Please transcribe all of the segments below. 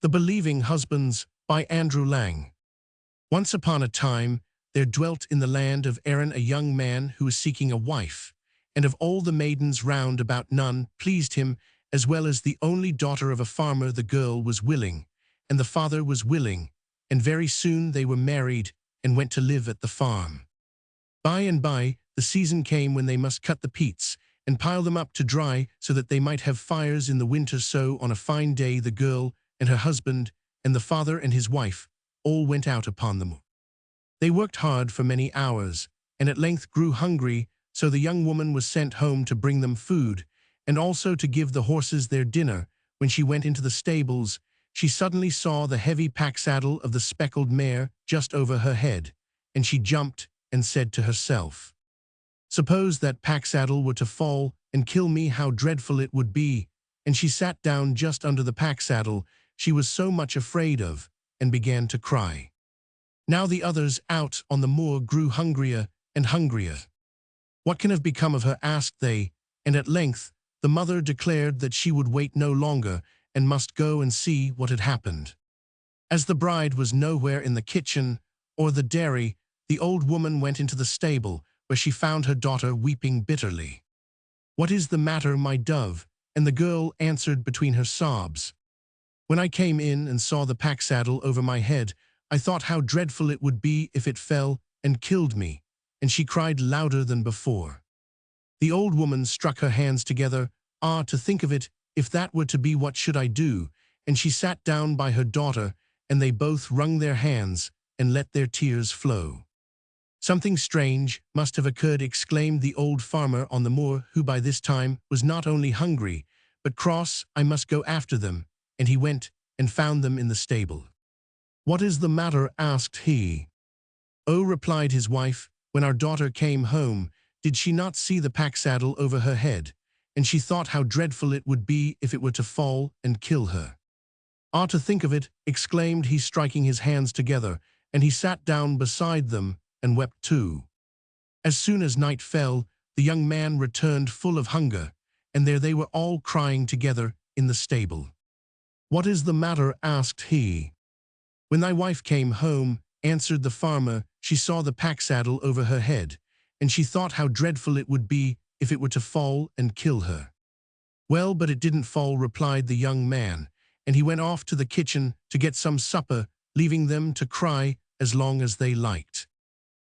The Believing Husbands by Andrew Lang. Once upon a time, there dwelt in the land of Erin a young man who was seeking a wife, and of all the maidens round about none pleased him, as well as the only daughter of a farmer the girl was willing, and the father was willing, and very soon they were married and went to live at the farm. By and by, the season came when they must cut the peats and pile them up to dry so that they might have fires in the winter. So on a fine day the girl and her husband, and the father and his wife, all went out upon them. They worked hard for many hours, and at length grew hungry, so the young woman was sent home to bring them food, and also to give the horses their dinner. When she went into the stables, she suddenly saw the heavy pack-saddle of the speckled mare just over her head, and she jumped and said to herself, "Suppose that pack-saddle were to fall and kill me, how dreadful it would be." And she sat down just under the pack-saddle she was so much afraid of, and began to cry. Now the others out on the moor grew hungrier and hungrier. "What can have become of her?" asked they, and at length the mother declared that she would wait no longer and must go and see what had happened. As the bride was nowhere in the kitchen or the dairy, the old woman went into the stable, where she found her daughter weeping bitterly. "What is the matter, my dove?" And the girl answered between her sobs, "When I came in and saw the pack-saddle over my head, I thought how dreadful it would be if it fell and killed me." And she cried louder than before. The old woman struck her hands together. "Ah, to think of it! If that were to be, what should I do?" And she sat down by her daughter, and they both wrung their hands and let their tears flow. "Something strange must have occurred," exclaimed the old farmer on the moor, who by this time was not only hungry, but cross. "I must go after them." And he went and found them in the stable. "What is the matter?" asked he. "Oh," replied his wife, "when our daughter came home, did she not see the pack-saddle over her head? And she thought how dreadful it would be if it were to fall and kill her." "Ah, to think of it!" exclaimed he, striking his hands together, and he sat down beside them and wept too. As soon as night fell, the young man returned full of hunger, and there they were all crying together in the stable. "What is the matter?" asked he. "When thy wife came home," answered the farmer, "she saw the pack-saddle over her head, and she thought how dreadful it would be if it were to fall and kill her." "Well, but it didn't fall," replied the young man, and he went off to the kitchen to get some supper, leaving them to cry as long as they liked.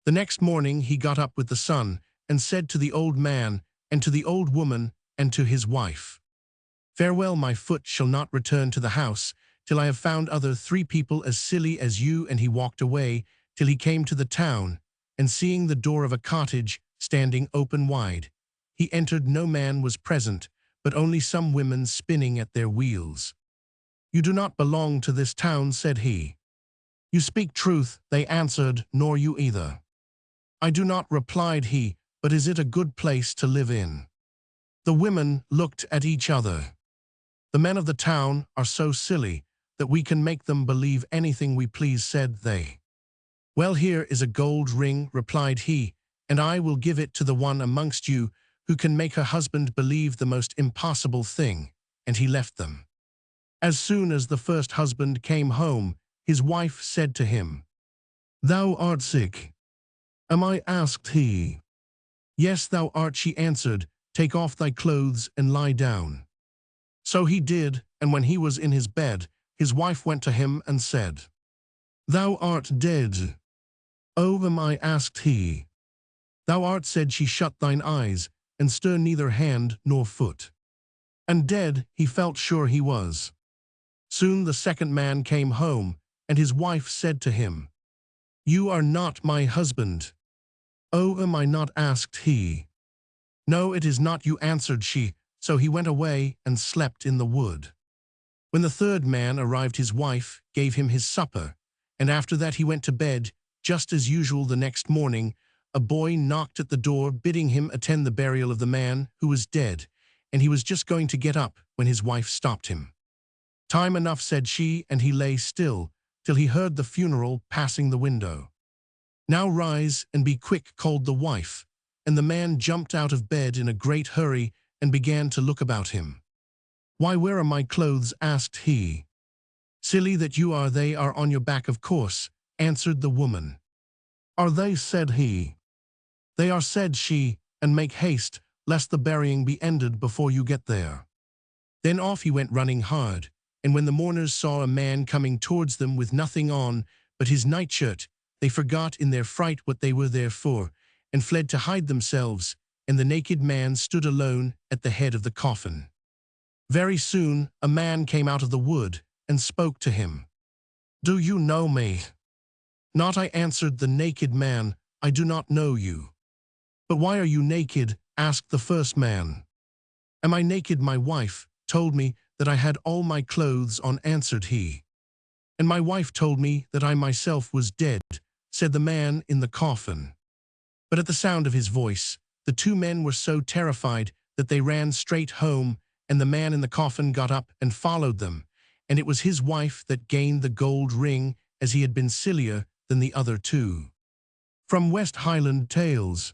The next morning he got up with the sun, and said to the old man, and to the old woman, and to his wife, "Farewell, my foot shall not return to the house till I have found other 3 people as silly as you." And he walked away till he came to the town, and seeing the door of a cottage standing open wide, he entered. No man was present, but only some women spinning at their wheels. "You do not belong to this town," said he. "You speak truth," they answered, "nor you either." "I do not," replied he, "but is it a good place to live in?" The women looked at each other. "The men of the town are so silly that we can make them believe anything we please," said they. "Well, here is a gold ring," replied he, "and I will give it to the one amongst you who can make her husband believe the most impossible thing." And he left them. As soon as the first husband came home, his wife said to him, "Thou art sick." "Am I?" asked he. "Yes, thou art," she answered. "Take off thy clothes and lie down." So he did, and when he was in his bed, his wife went to him and said, "Thou art dead." "Oh, am I?" asked he. "Thou art," said she. "Shut thine eyes, and stir neither hand nor foot." And dead he felt sure he was. Soon the second man came home, and his wife said to him, "You are not my husband." "Oh, am I not?" asked he. "No, it is not you," answered she. So he went away and slept in the wood. When the third man arrived, his wife gave him his supper, and after that he went to bed. Just as usual the next morning, a boy knocked at the door, bidding him attend the burial of the man who was dead, and he was just going to get up when his wife stopped him. "Time enough," said she, and he lay still till he heard the funeral passing the window. "Now rise and be quick," called the wife, and the man jumped out of bed in a great hurry and began to look about him. "Why, where are my clothes?" asked he. Silly that you are, they are on your back, of course, answered the woman. Are they, said he. They are, said she, and make haste, lest the burying be ended before you get there. Then off he went running hard, and when the mourners saw a man coming towards them with nothing on but his nightshirt, they forgot in their fright what they were there for, and fled to hide themselves, and the naked man stood alone at the head of the coffin. Very soon a man came out of the wood and spoke to him. Do you know me? Not I, answered the naked man, I do not know you. But why are you naked? Asked the first man. Am I naked? My wife told me that I had all my clothes on, answered he. And my wife told me that I myself was dead, said the man in the coffin. But at the sound of his voice, the two men were so terrified that they ran straight home, and the man in the coffin got up and followed them, and it was his wife that gained the gold ring, as he had been sillier than the other two. From West Highland Tales.